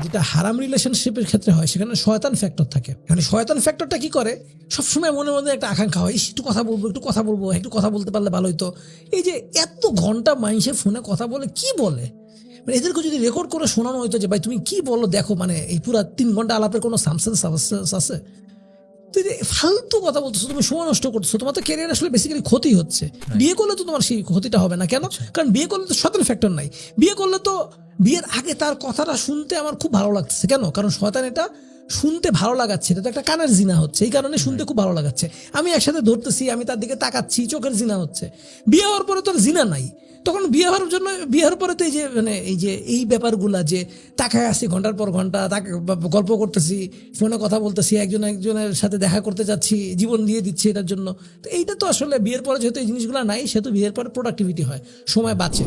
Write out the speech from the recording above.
যেটা হারাম রিলেশনশিপের ক্ষেত্রে হয় সেখানে শয়তান ফ্যাক্টর থাকে। মানে শয়তান ফ্যাক্টরটা কি করে, সবসময় মনে মনে একটা আকাঙ্ক্ষা হয়, একটু কথা বলবো, একটু কথা বলতে পারলে ভালো হইতো। এই যে এত ঘন্টা মাইসে ফোনে কথা বলে কি বলে, মানে এদেরকে যদি রেকর্ড করে শোনানো হইতো যে ভাই তুমি কি বলো দেখো, মানে এই পুরো 3 ঘন্টা আলাপের কোনো সাবস্টেন্স আছে? তুই যে ফালতু কথা বলতেছো, তুমি সময় নষ্ট করতেছো, তোমার তো ক্যারিয়ার আসলে বেসিক্যালি ক্ষতি হচ্ছে। বিয়ে করলে তো তোমার সেই ক্ষতিটা হবে না কেন? কারণ বিয়ে করলে তো শয়তান ফ্যাক্টর নাই। বিয়ে করলে তো বিয়ের আগে তার কথাটা শুনতে আমার খুব ভালো লাগছে, কেন? কারণ শয়তান এটা শুনতে ভালো লাগাচ্ছে, এটা তো একটা কানের জিনা হচ্ছে, এই কারণে শুনতে খুব ভালো লাগাচ্ছে। আমি একসাথে ধরতেছি, আমি তার দিকে তাকাচ্ছি, চোখের জিনা হচ্ছে। বিয়ে হওয়ার পরে তো আর জিনা নাই, তখন বিয়ে হওয়ার জন্য বিয়ে হওয়ার পরে তো এই যে মানে এই ব্যাপারগুলা যে তাকায় আসি ঘন্টার পর ঘন্টা, তাকে গল্প করতেছি, ফোনে কথা বলতেছি, একজনের সাথে দেখা করতে যাচ্ছি, জীবন দিয়ে দিচ্ছি এটার জন্য। তো এইটা তো আসলে বিয়ের পরে যেহেতু এই জিনিসগুলো নাই, সেহেতু বিয়ের পরে প্রোডাক্টিভিটি হয়, সময় বাঁচে।